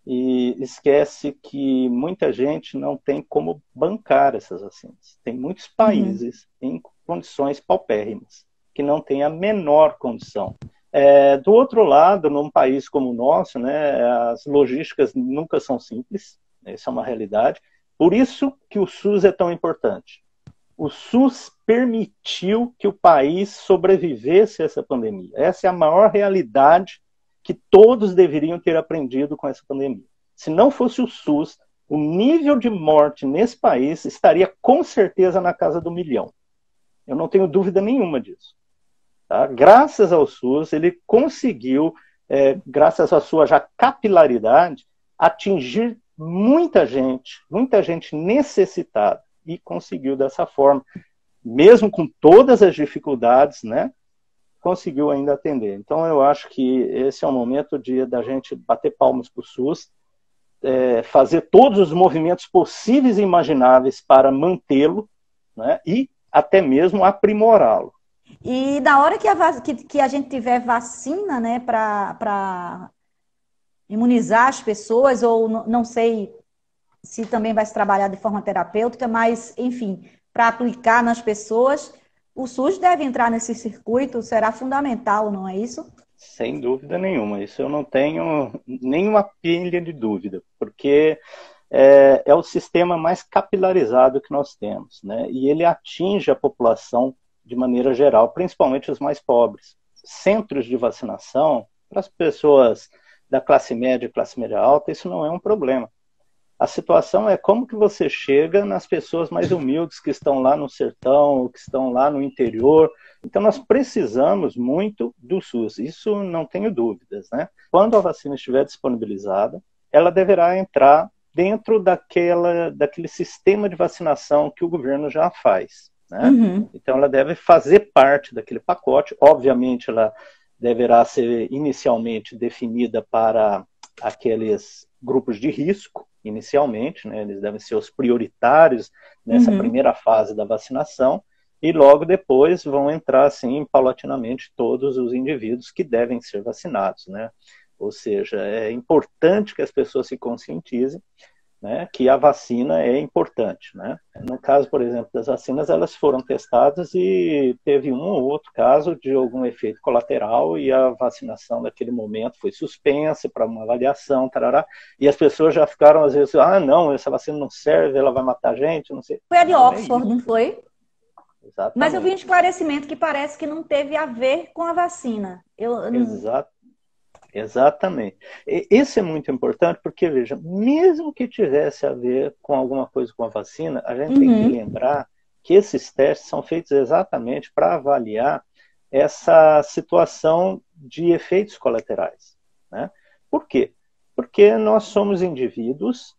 e esquece que muita gente não tem como bancar essas vacinas. Tem muitos países em condições paupérrimas, que não têm a menor condição. Do outro lado, num país como o nosso, né, as logísticas nunca são simples, isso é uma realidade. Por isso que o SUS é tão importante. O SUS permitiu que o país sobrevivesse a essa pandemia. Essa é a maior realidade que todos deveriam ter aprendido com essa pandemia. Se não fosse o SUS, o nível de morte nesse país estaria com certeza na casa do 1 milhão. Eu não tenho dúvida nenhuma disso. Tá? Graças ao SUS, ele conseguiu, graças à sua já capilaridade, atingir muita gente necessitada, e conseguiu dessa forma, mesmo com todas as dificuldades, né, conseguiu ainda atender. Então eu acho que esse é o momento da gente bater palmas para o SUS, fazer todos os movimentos possíveis e imagináveis para mantê-lo, né, e até mesmo aprimorá-lo. E na hora que a gente tiver vacina, né, para imunizar as pessoas, ou não sei se também vai se trabalhar de forma terapêutica, mas, enfim, para aplicar nas pessoas, o SUS deve entrar nesse circuito, será fundamental, não é isso? Sem dúvida nenhuma, isso eu não tenho nenhuma pilha de dúvida, porque é o sistema mais capilarizado que nós temos, né? E ele atinge a população de maneira geral, principalmente os mais pobres. Centros de vacinação, para as pessoas da classe média e classe média alta, isso não é um problema. A situação é como que você chega nas pessoas mais humildes que estão lá no sertão, que estão lá no interior. Então nós precisamos muito do SUS, isso não tenho dúvidas, né? Quando a vacina estiver disponibilizada, ela deverá entrar dentro daquele sistema de vacinação que o governo já faz, né? Então ela deve fazer parte daquele pacote. Obviamente ela deverá ser inicialmente definida para aqueles grupos de risco, inicialmente, né? Eles devem ser os prioritários nessa primeira fase da vacinação, e logo depois vão entrar, assim, paulatinamente, todos os indivíduos que devem ser vacinados, né? Ou seja, é importante que as pessoas se conscientizem, né, que a vacina é importante, né? No caso, por exemplo, das vacinas, elas foram testadas e teve um ou outro caso de algum efeito colateral e a vacinação naquele momento foi suspensa para uma avaliação, tarará, e as pessoas já ficaram às vezes, não, essa vacina não serve, ela vai matar a gente, não sei. Foi a de Oxford, não foi? Mas eu vi um exatamente. esclarecimento que parece que não teve a ver com a vacina. Exa exatamente. Esse é muito importante porque, veja, mesmo que tivesse a ver com alguma coisa com a vacina, a gente tem que Uhum, lembrar que esses testes são feitos exatamente para avaliar essa situação de efeitos colaterais, né? Por quê? Porque nós somos indivíduos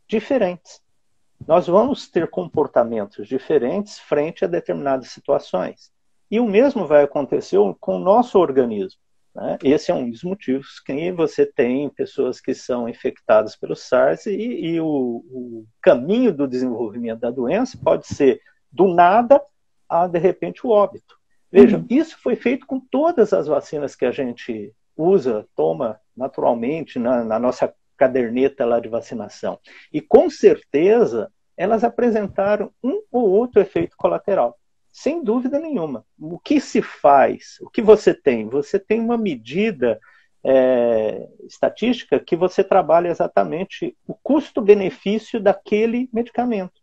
diferentes. Nós vamos ter comportamentos diferentes frente a determinadas situações. E o mesmo vai acontecer com o nosso organismo, né? Esse é um dos motivos que você tem pessoas que são infectadas pelo SARS e o caminho do desenvolvimento da doença pode ser do nada a, de repente, o óbito. Veja, uhum. isso foi feito com todas as vacinas que a gente usa, toma naturalmente na nossa caderneta lá de vacinação. E com certeza elas apresentaram um ou outro efeito colateral, sem dúvida nenhuma. O que se faz? O que você tem? Você tem uma medida estatística que você trabalha exatamente o custo-benefício daquele medicamento,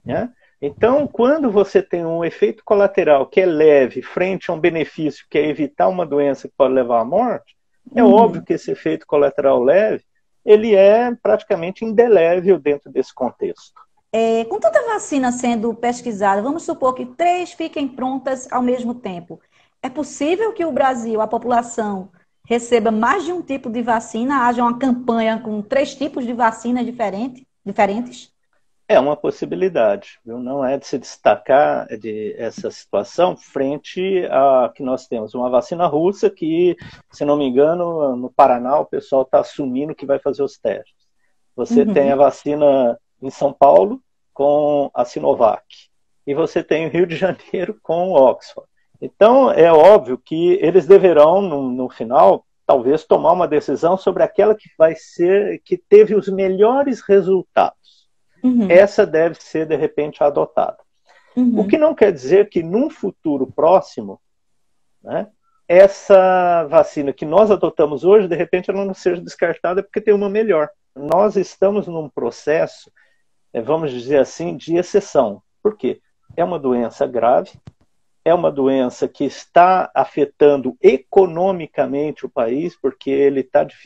né? Então, quando você tem um efeito colateral que é leve frente a um benefício que é evitar uma doença que pode levar à morte, é óbvio Uhum. que esse efeito colateral leve, ele é praticamente indelével dentro desse contexto. Com tanta vacina sendo pesquisada, vamos supor que 3 fiquem prontas ao mesmo tempo. É possível que o Brasil, a população, receba mais de um tipo de vacina, haja uma campanha com 3 tipos de vacina diferentes? É uma possibilidade, viu? Não é de se destacar de essa situação frente a que nós temos uma vacina russa que, se não me engano, no Paraná o pessoal está assumindo que vai fazer os testes. Você tem a Uhum. vacina em São Paulo com a Sinovac e você tem o Rio de Janeiro com o Oxford. Então é óbvio que eles deverão no final talvez tomar uma decisão sobre aquela que vai ser que teve os melhores resultados. Uhum. Essa deve ser, de repente, adotada. O que Uhum. não quer dizer que num futuro próximo, né, essa vacina que nós adotamos hoje, de repente, ela não seja descartada porque tem uma melhor. Nós estamos num processo, vamos dizer assim, de exceção. Por quê? É uma doença grave, é uma doença que está afetando economicamente o país, porque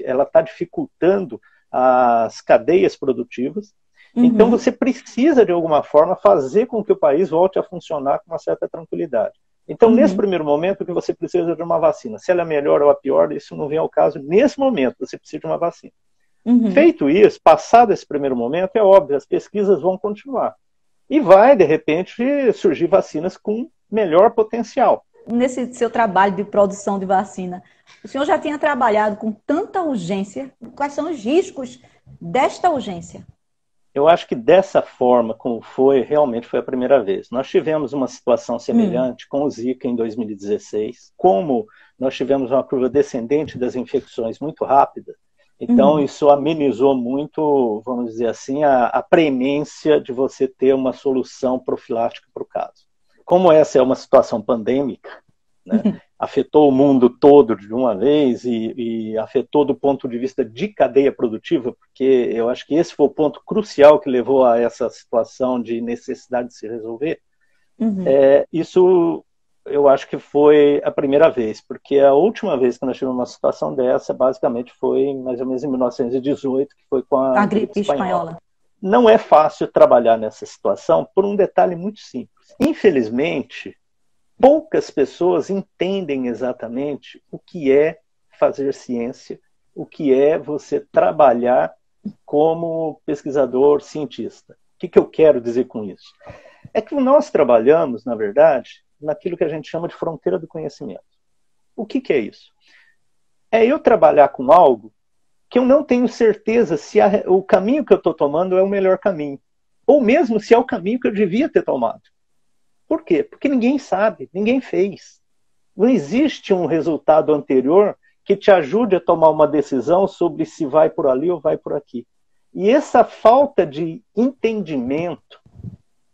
ela está dificultando as cadeias produtivas. Então Uhum. você precisa, de alguma forma, fazer com que o país volte a funcionar com uma certa tranquilidade. Então, nesse Uhum. primeiro momento, o que você precisa é de uma vacina. Se ela é melhor ou a pior, isso não vem ao caso. Nesse momento, você precisa de uma vacina. Uhum. Feito isso, passado esse primeiro momento, é óbvio, as pesquisas vão continuar. E vai, de repente, surgir vacinas com melhor potencial. Nesse seu trabalho de produção de vacina, o senhor já tinha trabalhado com tanta urgência? Quais são os riscos desta urgência? Eu acho que dessa forma, como foi, realmente foi a primeira vez. Nós tivemos uma situação Hum. semelhante com o Zika em 2016. Como nós tivemos uma curva descendente das infecções muito rápida, então Uhum. isso amenizou muito, vamos dizer assim, a premência de você ter uma solução profilática para o caso. Como essa é uma situação pandêmica, né, afetou o mundo todo de uma vez e afetou do ponto de vista de cadeia produtiva, porque eu acho que esse foi o ponto crucial que levou a essa situação de necessidade de se resolver. Uhum. Isso eu acho que foi a primeira vez, porque a última vez que nós tivemos uma situação dessa, basicamente, foi mais ou menos em 1918, que foi com A a gripe gripe espanhola. espanhola. Não é fácil trabalhar nessa situação por um detalhe muito simples. Infelizmente, poucas pessoas entendem exatamente o que é fazer ciência, o que é você trabalhar como pesquisador, cientista. O que eu quero dizer com isso? É que nós trabalhamos, na verdade, naquilo que a gente chama de fronteira do conhecimento. O que é isso? É eu trabalhar com algo que eu não tenho certeza se o caminho que eu estou tomando é o melhor caminho, ou mesmo se é o caminho que eu devia ter tomado. Por quê? Porque ninguém sabe, ninguém fez. Não existe um resultado anterior que te ajude a tomar uma decisão sobre se vai por ali ou vai por aqui. E essa falta de entendimento,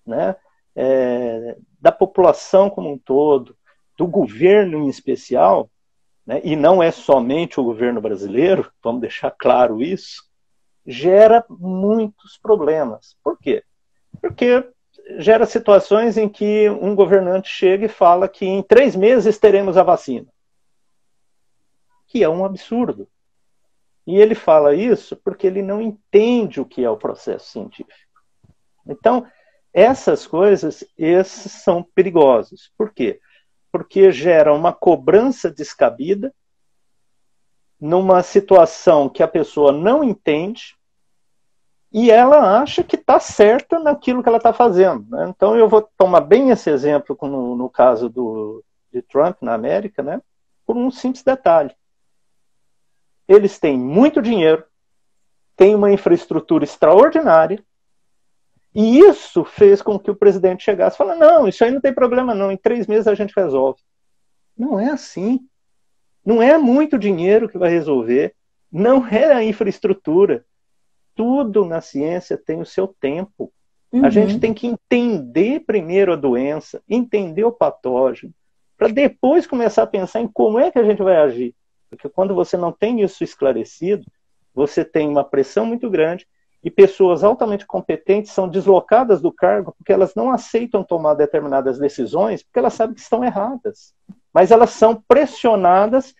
né, da população como um todo, do governo em especial, né, e não é somente o governo brasileiro, vamos deixar claro isso, gera muitos problemas. Por quê? Porque gera situações em que um governante chega e fala que em 3 meses teremos a vacina, que é um absurdo. E ele fala isso porque ele não entende o que é o processo científico. Então, essas coisas, esses são perigosos. Por quê? Porque gera uma cobrança descabida numa situação que a pessoa não entende e ela acha que está certa naquilo que ela está fazendo. Né? Então, eu vou tomar bem esse exemplo no caso de Trump na América, né? Por um simples detalhe. Eles têm muito dinheiro, têm uma infraestrutura extraordinária, e isso fez com que o presidente chegasse e falasse, não, isso aí não tem problema não, em 3 meses a gente resolve. Não é assim. Não é muito dinheiro que vai resolver, não é a infraestrutura. Tudo na ciência tem o seu tempo. A gente tem que entender primeiro a doença, entender o patógeno, para depois começar a pensar em como é que a gente vai agir. Porque quando você não tem isso esclarecido, você tem uma pressão muito grande e pessoas altamente competentes são deslocadas do cargo porque elas não aceitam tomar determinadas decisões porque elas sabem que estão erradas. Mas elas são pressionadas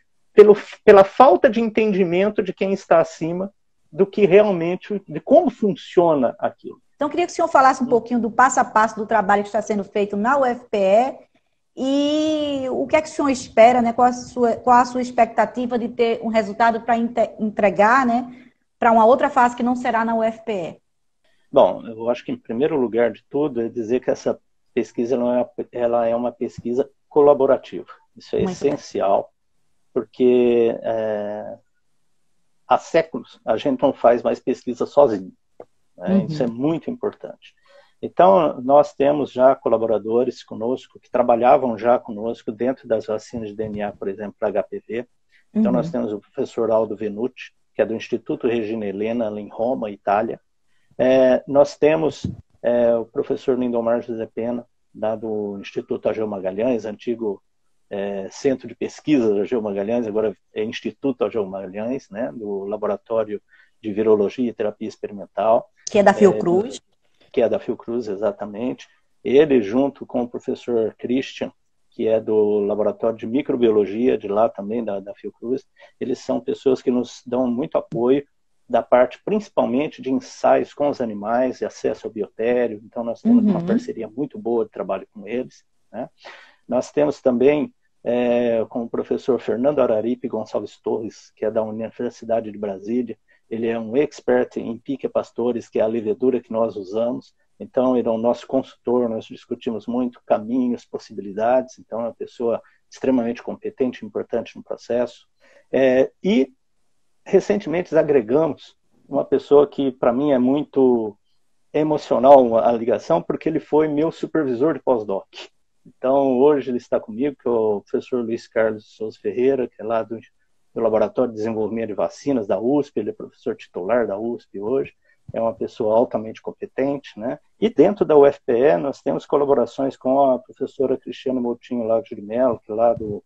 pela falta de entendimento de quem está acima do que realmente, de como funciona aquilo. Então, eu queria que o senhor falasse um pouquinho do passo a passo do trabalho que está sendo feito na UFPE e o que é que o senhor espera, né? Qual a sua expectativa de ter um resultado para entregar, né, para uma outra fase que não será na UFPE? Bom, eu acho que, em primeiro lugar de tudo, é dizer que essa pesquisa ela é uma pesquisa colaborativa. Isso é essencial, porque há séculos a gente não faz mais pesquisa sozinho. Né? Isso é muito importante. Então, nós temos já colaboradores conosco, que trabalhavam já conosco dentro das vacinas de DNA, por exemplo, para HPV. Então, nós temos o professor Aldo Venuti, que é do Instituto Regina Helena, em Roma, Itália. Nós temos o professor Lindomar José Pena, lá do Instituto Ageu Magalhães, antigo Centro de Pesquisa do Ageu Magalhães, agora é Instituto Ageu Magalhães, né, do Laboratório de Virologia e Terapia Experimental. Que é da Fiocruz. Que é da Fiocruz, exatamente. Ele, junto com o professor Christian, que é do Laboratório de Microbiologia, de lá também, da Fiocruz, eles são pessoas que nos dão muito apoio da parte, principalmente, de ensaios com os animais e acesso ao biotério. Então, nós temos uma parceria muito boa de trabalho com eles. Né? Nós temos também com o professor Fernando Araripe Gonçalves Torres, que é da Universidade de Brasília. Ele é um expert em Pichia pastores, que é a levedura que nós usamos. Então, ele é o nosso consultor, nós discutimos muito caminhos, possibilidades. Então, é uma pessoa extremamente competente, importante no processo. E, recentemente, agregamos uma pessoa que, para mim, é muito emocional a ligação, porque ele foi meu supervisor de pós-doc. Então, hoje ele está comigo, que é o professor Luiz Carlos de Souza Ferreira, que é lá do Laboratório de Desenvolvimento de Vacinas da USP, ele é professor titular da USP hoje, é uma pessoa altamente competente, né? E dentro da UFPE nós temos colaborações com a professora Cristiane Moutinho Lago de Mello, que é lá do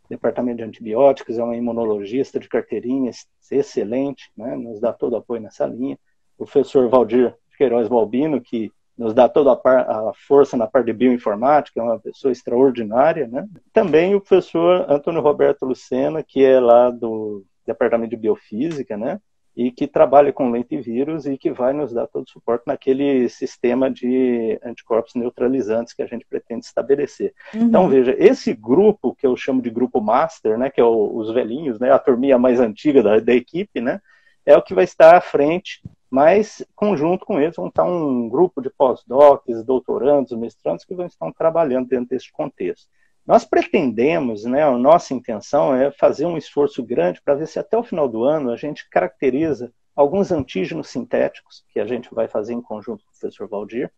Departamento de Antibióticos, é uma imunologista de carteirinha excelente, né? Nos dá todo o apoio nessa linha. O professor Valdir Queiroz Balbino, que nos dá toda a força na parte de bioinformática, é uma pessoa extraordinária, né? Também o professor Antônio Roberto Lucena, que é lá do Departamento de Biofísica, né? E que trabalha com lentivírus e que vai nos dar todo o suporte naquele sistema de anticorpos neutralizantes que a gente pretende estabelecer. Então, veja, esse grupo, que eu chamo de grupo master, né? Que é os velhinhos, né? A turminha mais antiga da equipe, né? É o que vai estar à frente, mas, conjunto com eles, vão estar um grupo de pós-docs, doutorandos, mestrandos, que vão estar trabalhando dentro desse contexto. Nós pretendemos, né, a nossa intenção é fazer um esforço grande para ver se até o final do ano a gente caracteriza alguns antígenos sintéticos, que a gente vai fazer em conjunto com o professor Valdir,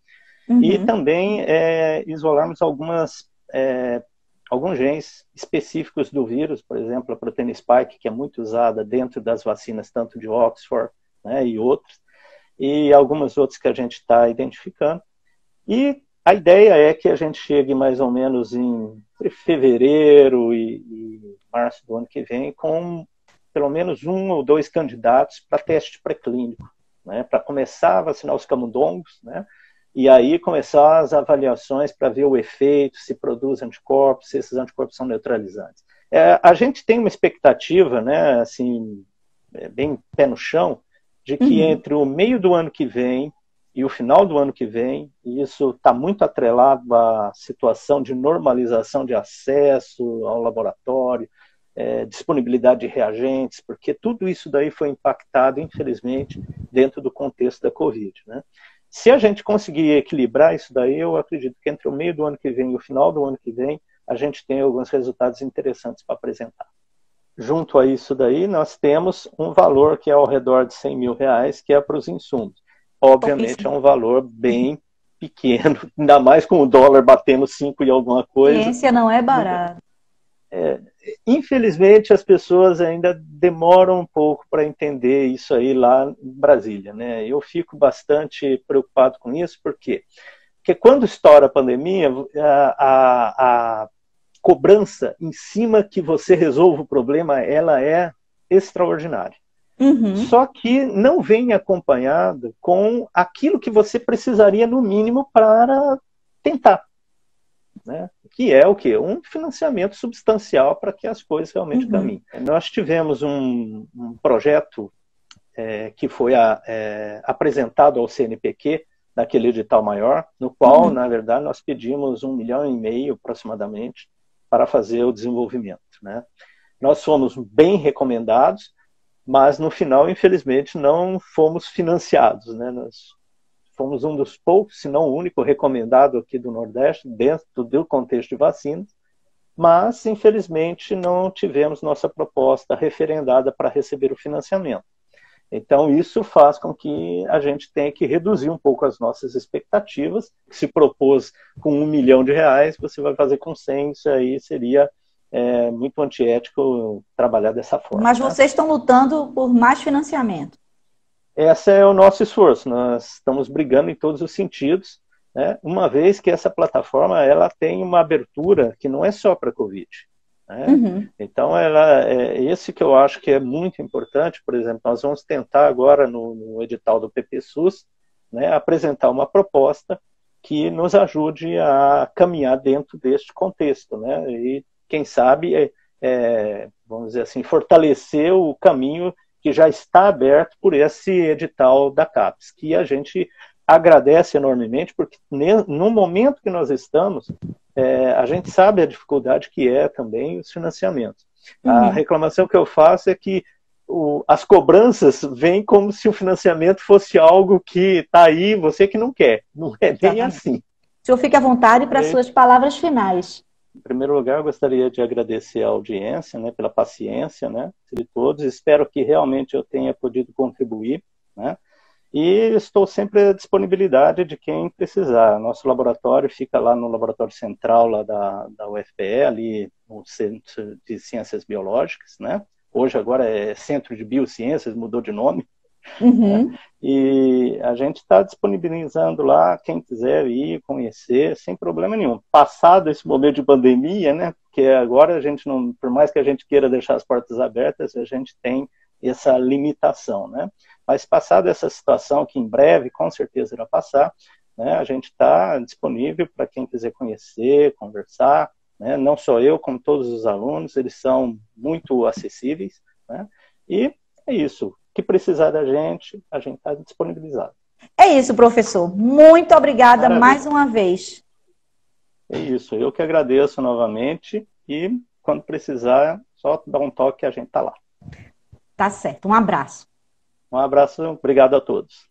e também isolarmos alguns genes específicos do vírus, por exemplo, a proteína spike, que é muito usada dentro das vacinas, tanto de Oxford, né, e outros, e algumas outras que a gente está identificando. E a ideia é que a gente chegue mais ou menos em fevereiro e março do ano que vem com pelo menos 1 ou 2 candidatos para teste pré-clínico, né, para começar a vacinar os camundongos, né, e aí começar as avaliações para ver o efeito, se produz anticorpos, se esses anticorpos são neutralizantes. A gente tem uma expectativa, né, assim, bem pé no chão, de que entre o meio do ano que vem e o final do ano que vem, e isso está muito atrelado à situação de normalização de acesso ao laboratório, disponibilidade de reagentes, porque tudo isso daí foi impactado, infelizmente, dentro do contexto da Covid, né? Se a gente conseguir equilibrar isso daí, eu acredito que entre o meio do ano que vem e o final do ano que vem, a gente tem alguns resultados interessantes para apresentar. Junto a isso daí, nós temos um valor que é ao redor de R$100 mil, que é para os insumos. Obviamente é um valor bem pequeno, ainda mais com o dólar batendo 5 e alguma coisa. Ciência não é barata. Infelizmente, as pessoas ainda demoram um pouco para entender isso aí lá em Brasília, né? Eu fico bastante preocupado com isso, por quê? Porque quando estoura a pandemia, a cobrança em cima que você resolva o problema, ela é extraordinária. Só que não vem acompanhado com aquilo que você precisaria, no mínimo, para tentar. Né? Que é o quê? Um financiamento substancial para que as coisas realmente caminhem. Nós tivemos um projeto que foi apresentado ao CNPq, naquele edital maior, no qual, na verdade, nós pedimos R$1,5 milhão, aproximadamente, para fazer o desenvolvimento. Né? Nós fomos bem recomendados, mas no final, infelizmente, não fomos financiados. Né? Nós fomos um dos poucos, se não o único, recomendado aqui do Nordeste, dentro do contexto de vacinas, mas, infelizmente, não tivemos nossa proposta referendada para receber o financiamento. Então, isso faz com que a gente tenha que reduzir um pouco as nossas expectativas. Se propôs com R$1 milhão, você vai fazer com 100, isso aí seria muito antiético trabalhar dessa forma. Mas vocês estão lutando por mais financiamento. Esse é o nosso esforço, nós estamos brigando em todos os sentidos, né? Uma vez que essa plataforma ela tem uma abertura que não é só para a Covid. Né? Então, esse que eu acho que é muito importante. Por exemplo, nós vamos tentar agora no edital do PPSUS, né, apresentar uma proposta que nos ajude a caminhar dentro deste contexto, né? E quem sabe, vamos dizer assim, fortalecer o caminho que já está aberto por esse edital da CAPES, que a gente agradece enormemente, porque no momento que nós estamos, a gente sabe a dificuldade que é também os financiamentos. A reclamação que eu faço é que as cobranças vêm como se o financiamento fosse algo que está aí, você que não quer. Não é bem assim. O senhor fique à vontade para suas palavras finais. Em primeiro lugar, eu gostaria de agradecer a audiência, né, pela paciência, né, de todos. Espero que realmente eu tenha podido contribuir, né, e estou sempre à disponibilidade de quem precisar. Nosso laboratório fica lá no laboratório central lá da UFPE, ali no Centro de Ciências Biológicas, né. Hoje agora é Centro de Biociências, mudou de nome. Né? E a gente está disponibilizando lá, quem quiser ir conhecer, sem problema nenhum. Passado esse momento de pandemia, né? Porque agora a gente não, por mais que a gente queira deixar as portas abertas, a gente tem essa limitação, né? Mas passado essa situação, que em breve com certeza irá passar, né? A gente está disponível para quem quiser conhecer, conversar, né? Não só eu, como todos os alunos, eles são muito acessíveis, né? E é isso. Que precisar da gente, a gente está disponibilizado. É isso, professor. Muito obrigada mais uma vez. É isso. Eu que agradeço novamente e quando precisar, só dar um toque que a gente está lá. Tá certo. Um abraço. Um abraço. Obrigado a todos.